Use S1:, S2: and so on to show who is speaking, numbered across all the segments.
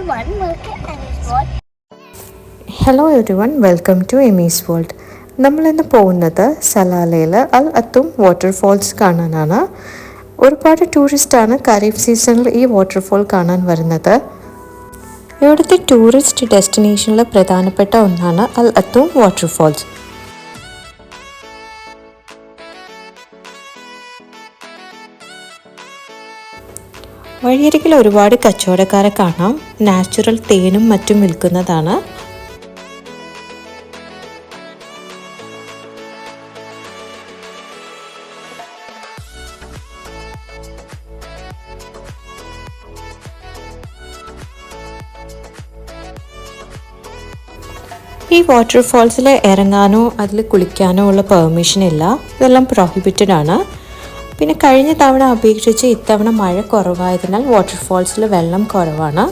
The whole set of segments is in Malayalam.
S1: everyone, welcome to Amy's World.
S2: Hello everyone, welcome to Amy's world. നമ്മളിന്ന് പോകുന്നത് സലാലയിൽ അൽ അത്തും വാട്ടർഫോൾസ് കാണാനാണ്. ഒരുപാട് ടൂറിസ്റ്റാണ് ഖരീഫ് സീസണിൽ ഈ വാട്ടർഫോൾ കാണാൻ വരുന്നത്. ഇവിടുത്തെ ടൂറിസ്റ്റ് ഡെസ്റ്റിനേഷനിൽ പ്രധാനപ്പെട്ട ഒന്നാണ് അൽ അത്തും വാട്ടർഫോൾസ്. വഴിയരികിൽ ഒരുപാട് കച്ചവടക്കാരെ കാണാം. നാച്ചുറൽ തേനും മറ്റും വിൽക്കുന്നതാണ്. ഈ വാട്ടർഫോൾസിൽ ഇറങ്ങാനോ അതിൽ കുളിക്കാനോ ഉള്ള പെർമിഷൻ ഇല്ല. ഇതെല്ലാം പ്രൊഹിബിറ്റഡ് ആണ്. പിന്നെ കഴിഞ്ഞ തവണ അപേക്ഷിച്ച് ഇത്തവണ മഴ കുറവായതിനാൽ വാട്ടർഫോൾസിൽ വെള്ളം കുറവാണ്.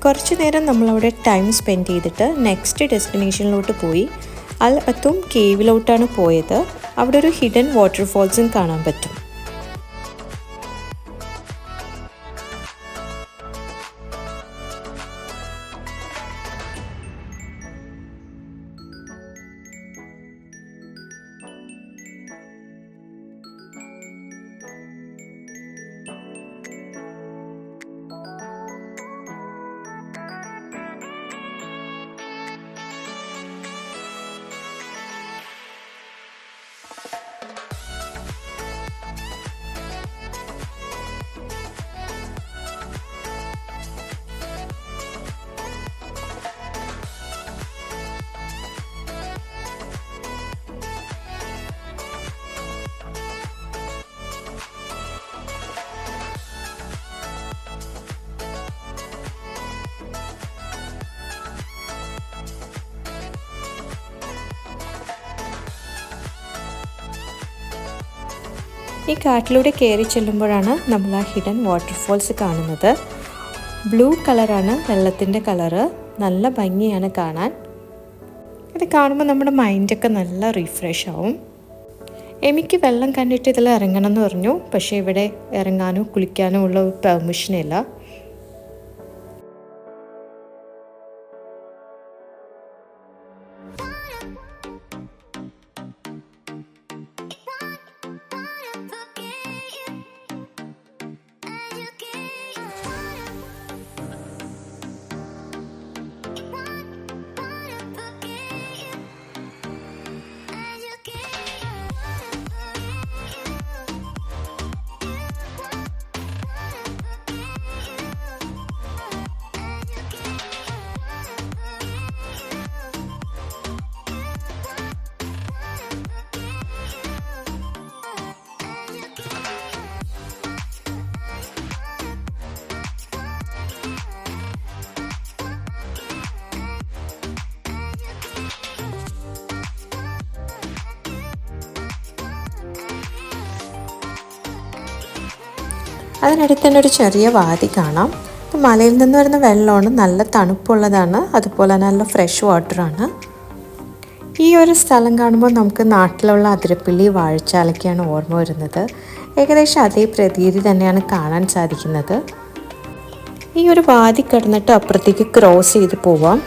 S2: കുറച്ച് നേരം നമ്മളവിടെ ടൈം സ്പെൻഡ് ചെയ്തിട്ട് നെക്സ്റ്റ് ഡെസ്റ്റിനേഷനിലോട്ട് പോയി. അൽ അത്തും കേവിലോട്ടാണ് പോയത്. അവിടെ ഒരു ഹിഡൻ വാട്ടർഫോൾസും കാണാൻ പറ്റും. ഈ കാട്ടിലൂടെ കയറി ചെല്ലുമ്പോഴാണ് നമ്മൾ ആ ഹിഡൻ വാട്ടർഫോൾസ് കാണുന്നത്. ബ്ലൂ കളറാണ് വെള്ളത്തിൻ്റെ കളറ്. നല്ല ഭംഗിയാണ് കാണാൻ. ഇത് കാണുമ്പോൾ നമ്മുടെ മൈൻഡൊക്കെ നല്ല റീഫ്രഷ് ആവും. എനിക്ക് വെള്ളം കണ്ടിട്ട് ഇതിൽ ഇറങ്ങണം എന്ന് പറഞ്ഞു. പക്ഷേ ഇവിടെ ഇറങ്ങാനോ കുളിക്കാനോ ഉള്ള പെർമിഷനില്ല. അതിനടുത്ത് തന്നെ ഒരു ചെറിയ വാതി കാണാം. മലയിൽ നിന്ന് വരുന്ന വെള്ളമാണ്. നല്ല തണുപ്പുള്ളതാണ്. അതുപോലെ നല്ല ഫ്രഷ് വാട്ടറാണ്. ഈ ഒരു സ്ഥലം കാണുമ്പോൾ നമുക്ക് നാട്ടിലുള്ള അതിരപ്പള്ളി വാഴച്ചാലൊക്കെയാണ് ഓർമ്മ വരുന്നത്. ഏകദേശം അതേ പ്രതീതി തന്നെയാണ് കാണാൻ സാധിക്കുന്നത്. ഈ ഒരു വാതി കടന്നിട്ട് അപ്പുറത്തേക്ക് ക്രോസ് ചെയ്ത് പോവാം.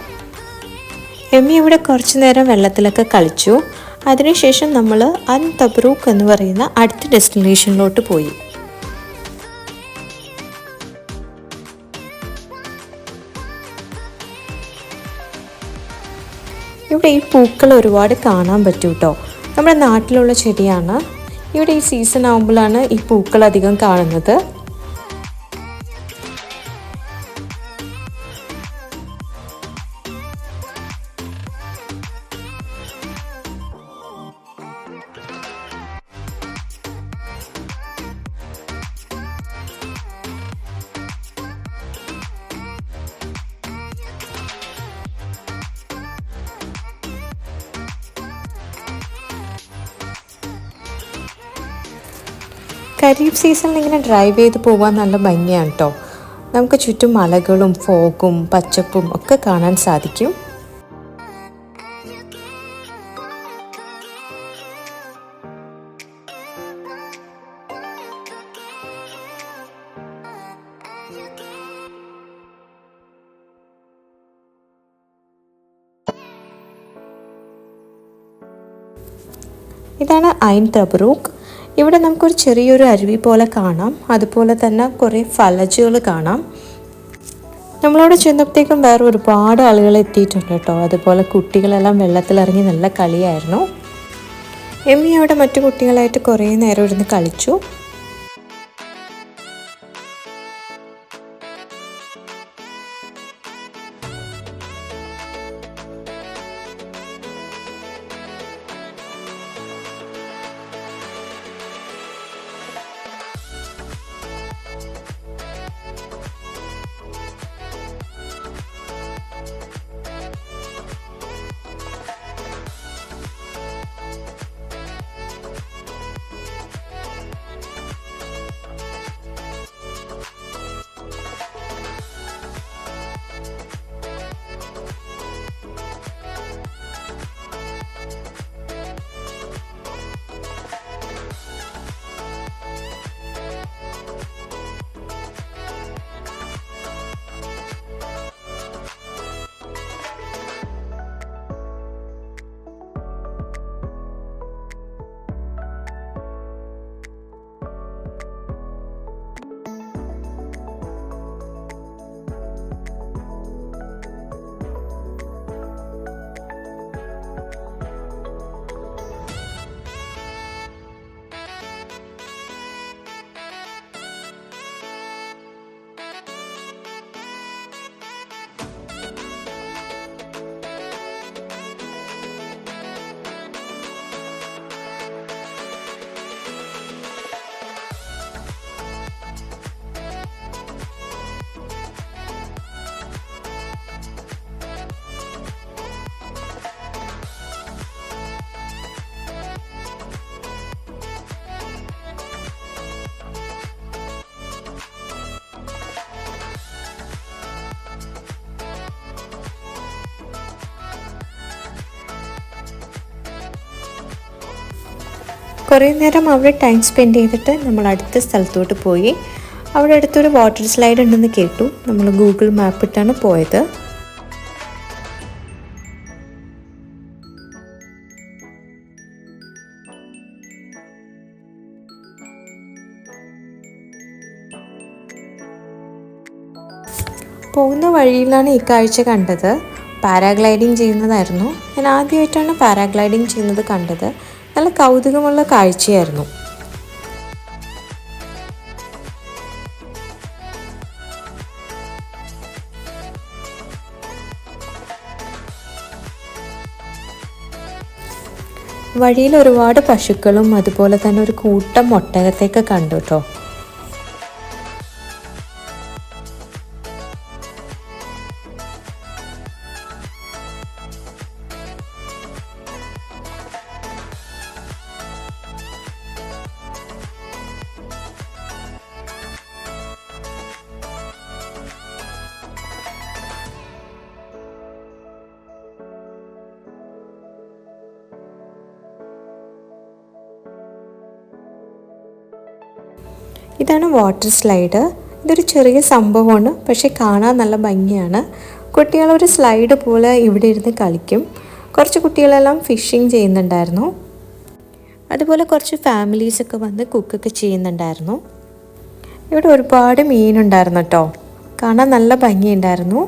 S2: എമ്മി ഇവിടെ കുറച്ച് നേരം വെള്ളത്തിലൊക്കെ കളിച്ചു. അതിനുശേഷം നമ്മൾ അൽ തബ്രൂക്ക് എന്ന് പറയുന്ന അടുത്ത ഡെസ്റ്റിനേഷനിലോട്ട് പോയി. ഇവിടെ ഈ പൂക്കൾ ഒരുപാട് കാണാൻ പറ്റും കേട്ടോ. നമ്മുടെ നാട്ടിലുള്ള ചെടിയാണ്. ഇവിടെ ഈ സീസൺ ആകുമ്പോഴാണ് ഈ പൂക്കൾ അധികം കാണുന്നത്. ഖരീഫ് സീസണിൽ ഇങ്ങനെ ഡ്രൈവ് ചെയ്ത് പോകാൻ നല്ല ഭംഗിയാണ് കേട്ടോ. നമുക്ക് ചുറ്റും മലകളും ഫോഗും പച്ചപ്പും ഒക്കെ കാണാൻ സാധിക്കും. ഇതാണ് ഐൻ തബ്രൂക്ക്. ഇവിടെ നമുക്കൊരു ചെറിയൊരു അരുവി പോലെ കാണാം. അതുപോലെ തന്നെ കുറേ ഫലജുകൾ കാണാം. നമ്മളവിടെ ചെന്നപ്പോഴത്തേക്കും വേറെ ഒരുപാട് ആളുകൾ എത്തിയിട്ടുണ്ട് കേട്ടോ. അതുപോലെ കുട്ടികളെല്ലാം വെള്ളത്തിലിറങ്ങി നല്ല കളിയായിരുന്നു. എമ്മി അവിടെ മറ്റു കുട്ടികളായിട്ട് കുറേ നേരം ഇരുന്ന് കളിച്ചു. കുറേ നേരം അവിടെ ടൈം സ്പെൻഡ് ചെയ്തിട്ട് നമ്മൾ അടുത്ത സ്ഥലത്തോട്ട് പോയി. അവിടെ അടുത്തൊരു വാട്ടർ സ്ലൈഡ് ഉണ്ടെന്ന് കേട്ടു. നമ്മൾ ഗൂഗിൾ മാപ്പ് ഇട്ടാണ് പോയത്. പോകുന്ന വഴിയിലാണ് ഈ കാഴ്ച കണ്ടത്. പാരാഗ്ലൈഡിങ് ചെയ്യുന്നതായിരുന്നു. ഞാൻ ആദ്യമായിട്ടാണ് പാരാഗ്ലൈഡിങ് ചെയ്യുന്നത് കണ്ടത്. നല്ല കൗതുകമുള്ള കാഴ്ചയായിരുന്നു. വഴിയിൽ ഒരുപാട് പശുക്കളും അതുപോലെ തന്നെ ഒരു കൂട്ടം ഒട്ടകത്തെയൊക്കെ കണ്ടു കേട്ടോ. ഇതാണ് വാട്ടർ സ്ലൈഡ്. ഇതൊരു ചെറിയ സംഭവമാണ്, പക്ഷേ കാണാൻ നല്ല ഭംഗിയാണ്. കുട്ടികളൊരു സ്ലൈഡ് പോലെ ഇവിടെ ഇരുന്ന് കളിക്കും. കുറച്ച് കുട്ടികളെല്ലാം ഫിഷിങ് ചെയ്യുന്നുണ്ടായിരുന്നു. അതുപോലെ കുറച്ച് ഫാമിലീസൊക്കെ വന്ന് കുക്കൊക്കെ ചെയ്യുന്നുണ്ടായിരുന്നു. ഇവിടെ ഒരുപാട് മീനുണ്ടായിരുന്നു കേട്ടോ. കാണാൻ നല്ല ഭംഗിയുണ്ടായിരുന്നു.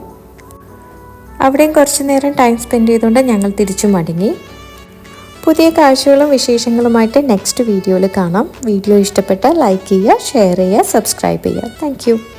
S2: അവിടെയും കുറച്ച് നേരം ടൈം സ്പെൻഡ് ചെയ്തുകൊണ്ട് ഞങ്ങൾ തിരിച്ചു മടങ്ങി. പുതിയ കാഴ്ചകളും വിശേഷങ്ങളുമായിട്ട് നെക്സ്റ്റ് വീഡിയോയിൽ കാണാം. വീഡിയോ ഇഷ്ടപ്പെട്ടാൽ ലൈക്ക് ചെയ്യുക, ഷെയർ ചെയ്യുക, സബ്സ്ക്രൈബ് ചെയ്യുക. താങ്ക്